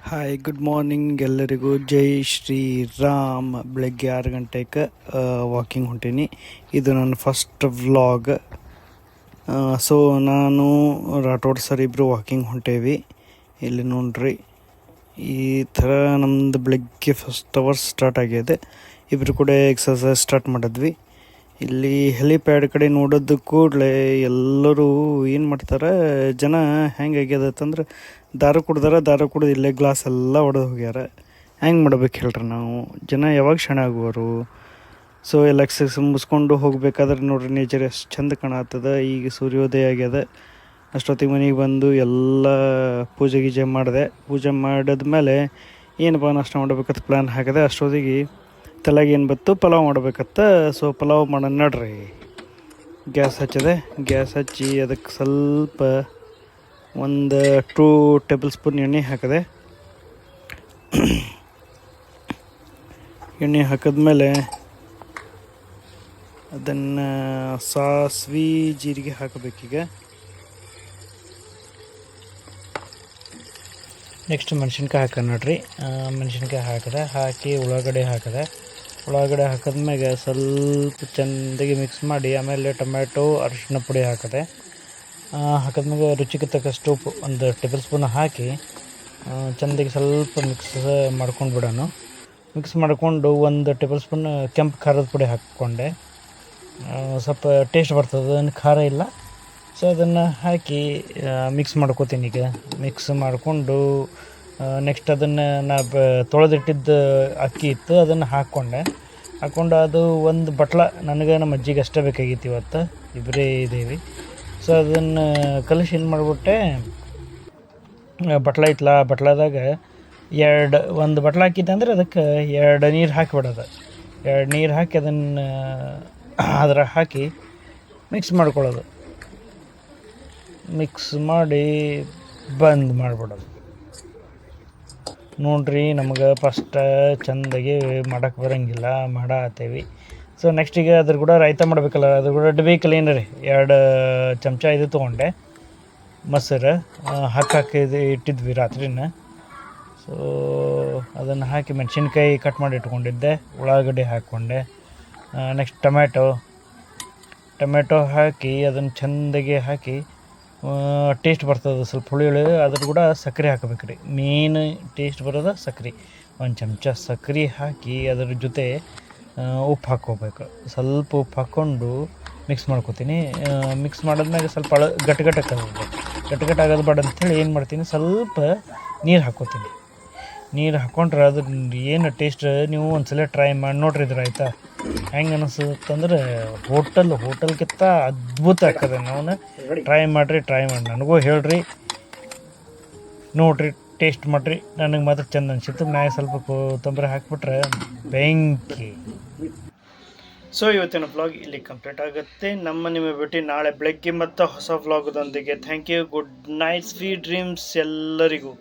Hi good morning ಎಲ್ಲರಿಗೂ ಜೈ ಶ್ರೀರಾಮ್. ಬೆಳಗ್ಗೆ 6 ಗಂಟೆಗೆ ವಾಕಿಂಗ್ ಹೊಂಟೀನಿ. ಇದು ನನ್ನ ಫಸ್ಟ್ ವ್ಲಾಗ್. ಸೊ ನಾನು ರಾಠೋಡ್ ಸರ್ ಇಬ್ಬರು ವಾಕಿಂಗ್ ಹೊಂಟೇವಿ. ಇಲ್ಲಿ ನೋಡ್ರಿ, ಈ ಥರ ನಮ್ಮದು ಬೆಳಗ್ಗೆ ಫಸ್ಟ್ ಅವರ್ಸ್ ಸ್ಟಾರ್ಟ್ ಆಗಿದೆ. ಇಬ್ಬರು ಕೂಡ ಎಕ್ಸಸೈಸ್ ಸ್ಟಾರ್ಟ್ ಮಾಡಿದ್ವಿ. ಇಲ್ಲಿ ಹೆಲಿಪ್ಯಾಡ್ ಕಡೆ ನೋಡೋದು ಕೂಡಲೇ ಎಲ್ಲರೂ ಏನು ಮಾಡ್ತಾರೆ, ಜನ ಹೆಂಗಾಗ್ಯದತ್ತಂದ್ರೆ ದಾರು ಕುಡ್ದು ಇಲ್ಲೇ ಗ್ಲಾಸ್ ಎಲ್ಲ ಒಡೆದು ಹೋಗ್ಯಾರ. ಹೆಂಗೆ ಮಾಡ್ಬೇಕು ಹೇಳ್ರಿ ನಾವು? ಜನ ಯಾವಾಗ ಶಣ ಆಗುವರು? ಸೊ ಎಲ್ಲ ಎಕ್ಸಸೈಸ್ ಮುಗಿಸ್ಕೊಂಡು ಹೋಗ್ಬೇಕಾದ್ರೆ ನೋಡ್ರಿ, ನೇಚರ್ ಎಷ್ಟು ಚಂದ ಕಾಣತ್ತದ. ಈಗ ಸೂರ್ಯೋದಯ ಆಗ್ಯದ. ಅಷ್ಟೊತ್ತಿಗೆ ಮನೆಗೆ ಬಂದು ಎಲ್ಲ ಪೂಜೆ ಮಾಡಿದೆ. ಪೂಜೆ ಮಾಡಿದ್ಮೇಲೆ ಏನಪ್ಪ ನಾಷ್ಟ ಮಾಡ್ಬೇಕಂತ ಪ್ಲ್ಯಾನ್ ಹಾಕಿದೆ. ಅಷ್ಟೊತ್ತಿಗೆ ತಲೆಗೆ ಏನು ಬತ್ತು, ಪಲಾವ್ ಮಾಡ್ಬೇಕತ್ತ. ಸೊ ಪಲಾವ್ ಮಾಡೋಣ ನಡ್ರಿ. ಗ್ಯಾಸ್ ಹಚ್ಚಿ ಅದಕ್ಕೆ ಸ್ವಲ್ಪ ಒಂದು 2 ಟೇಬಲ್ ಸ್ಪೂನ್ ಎಣ್ಣೆ ಹಾಕಿದೆ. ಎಣ್ಣೆ ಹಾಕಿದ್ಮೇಲೆ ಅದನ್ನು ಸಾಸಿವೆ ಜೀರಿಗೆ ಹಾಕಬೇಕೀಗ. ನೆಕ್ಸ್ಟ್ ಮೆಣಸಿನ್ಕಾಯಿ ಹಾಕೋಣ ನೋಡ್ರಿ. ಮೆಣಸಿನ್ಕಾಯಿ ಹಾಕಿ ಉಳ್ಳಾಗಡ್ಡೆ ಹಾಕಿದ್ಮ್ಯಾಗ ಸ್ವಲ್ಪ ಚೆಂದಾಗಿ ಮಿಕ್ಸ್ ಮಾಡಿ, ಆಮೇಲೆ ಟೊಮ್ಯಾಟೊ, ಅರಿಶಿಣ ಪುಡಿ ಹಾಕಿದ್ಮ್ಯಾಗ ರುಚಿಗೆ ತಕ್ಕಷ್ಟು ಉಪ್ಪು 1 ಟೇಬಲ್ ಸ್ಪೂನ್ ಹಾಕಿ ಚೆಂದಾಗಿ ಸ್ವಲ್ಪ ಮಿಕ್ಸ್ ಮಾಡ್ಕೊಂಡು ಬಿಡೋಣ. ಮಿಕ್ಸ್ ಮಾಡಿಕೊಂಡು 1 ಟೇಬಲ್ ಸ್ಪೂನ್ ಕೆಂಪು ಖಾರದ ಪುಡಿ ಹಾಕ್ಕೊಂಡೆ. ಸ್ವಲ್ಪ ಟೇಸ್ಟ್ ಬರ್ತದೆ, ಖಾರ ಇಲ್ಲ. ಸೊ ಅದನ್ನು ಹಾಕಿ ಮಿಕ್ಸ್ ಮಾಡ್ಕೋತೀನಿ. ಈಗ ಮಿಕ್ಸ್ ಮಾಡಿಕೊಂಡು ನೆಕ್ಸ್ಟ್ ಅದನ್ನು ತೊಳೆದಿಟ್ಟಿದ್ದ ಅಕ್ಕಿ ಇತ್ತು, ಅದನ್ನು ಹಾಕ್ಕೊಂಡು ಅದು ಒಂದು ಬಟ್ಲ, ನನಗೆ ನಮ್ಮ ಅಜ್ಜಿಗೆ ಅಷ್ಟೇ ಬೇಕಾಗಿತ್ತು. ಇವತ್ತು ಇಬ್ಬರೇ ಇದ್ದೀವಿ. ಸೊ ಅದನ್ನು ಕಲಿಸಿ ಏನು ಮಾಡಿಬಿಟ್ಟೆ, ಬಟ್ಲ ಇತ್ತಲ್ಲ, ಬಟ್ಲದಾಗ ಒಂದು ಬಟ್ಲ ಹಾಕಿದ್ದೆ ಅಂದರೆ ಅದಕ್ಕೆ 2 ನೀರು ಹಾಕಿಬಿಡೋದು. 2 ನೀರು ಹಾಕಿ ಅದನ್ನು ಅದ್ರಾಗ ಹಾಕಿ ಮಿಕ್ಸ್ ಮಾಡ್ಕೊಳ್ಳೋದು. ಮಿಕ್ಸ್ ಮಾಡಿ ಬಂದ್ ಮಾಡಿಬಿಡೋದು. ನೋಡ್ರಿ, ನಮಗೆ ಫಸ್ಟ್ ಚೆಂದಾಗಿ ಮಾಡೋಕ್ಕೆ ಬರೋಂಗಿಲ್ಲ, ಮಾಡತ್ತೇವಿ. ಸೊ ನೆಕ್ಸ್ಟಿಗೆ ಅದ್ರ ಕೂಡ ರಾಯ್ತ ಮಾಡಬೇಕಲ್ಲ, ಅದ್ರ ಕೂಡ ಬೇಕಲ್ಲ ಏನ್ರಿ. 2 ಚಮಚ ಇದು ತೊಗೊಂಡೆ, ಮೊಸರು ಹಾಕಿದ್ದು ಇಟ್ಟಿದ್ವಿ ರಾತ್ರಿನ. ಸೊ ಅದನ್ನು ಹಾಕಿ ಮೆಣಸಿನ್ಕಾಯಿ ಕಟ್ ಮಾಡಿ ಇಟ್ಕೊಂಡಿದ್ದೆ, ಉಳ್ಳಾಗಡ್ಡೆ ಹಾಕ್ಕೊಂಡೆ. ನೆಕ್ಸ್ಟ್ ಟೊಮೆಟೊ ಹಾಕಿ ಅದನ್ನು ಚೆಂದಾಗಿ ಹಾಕಿ ಟೇಸ್ಟ್ ಬರ್ತದೆ. ಸ್ವಲ್ಪ ಹುಳಿ ಅದ್ರ ಕೂಡ ಸಕ್ಕರೆ ಹಾಕಬೇಕು ರೀ. ಮೇನ್ ಟೇಸ್ಟ್ ಬರೋದು ಸಕ್ಕರೆ. 1 ಚಮಚ ಸಕ್ಕರೆ ಹಾಕಿ ಅದ್ರ ಜೊತೆ ಉಪ್ಪು ಹಾಕ್ಕೋಬೇಕು. ಸ್ವಲ್ಪ ಉಪ್ಪು ಹಾಕ್ಕೊಂಡು ಮಿಕ್ಸ್ ಮಾಡ್ಕೊತೀನಿ. ಮಿಕ್ಸ್ ಮಾಡಿದ್ಮೇಲೆ ಸ್ವಲ್ಪ ಗಟ್ಟಾಗೋದು ಬೇಡ ಅಂಥೇಳಿ ಏನು ಮಾಡ್ತೀನಿ, ಸ್ವಲ್ಪ ನೀರು ಹಾಕ್ಕೋತೀನಿ. ನೀರು ಹಾಕ್ಕೊಂಡ್ರೆ ಅದು ಏನು ಟೇಸ್ಟ್, ನೀವು ಒಂದ್ಸಲ ಟ್ರೈ ಮಾಡಿ ನೋಡ್ರಿ. ಇದ್ರ ಆಯಿತಾ, ಹೆಂಗೆ ಅನಿಸುತ್ತಂದ್ರೆ ಹೋಟೆಲ್ಗಿಂತ ಅದ್ಭುತ ಆಗ್ತದೆ. ನಾವು ಟ್ರೈ ಮಾಡಿ ನನಗೂ ಹೇಳ್ರಿ, ನೋಡಿರಿ, ಟೇಸ್ಟ್ ಮಾಡಿರಿ. ನನಗೆ ಮಾತ್ರ ಚೆಂದ ಅನಿಸಿತ್ತು. ಮ್ಯಾಗ ಸ್ವಲ್ಪ ಕೊತ್ತಂಬರಿ ಹಾಕಿಬಿಟ್ರೆ ಬೆಂಕಿ. ಸೊ ಇವತ್ತಿನ ವ್ಲಾಗ್ ಇಲ್ಲಿ ಕಂಪ್ಲೀಟ್ ಆಗುತ್ತೆ. ನಿಮ್ಮ ಭೇಟಿ ನಾಳೆ ಬೆಳಗ್ಗೆ ಮತ್ತು ಹೊಸ ವ್ಲಾಗ್ದೊಂದಿಗೆ. Thank you. Good night, sweet dreams ಎಲ್ಲರಿಗೂ.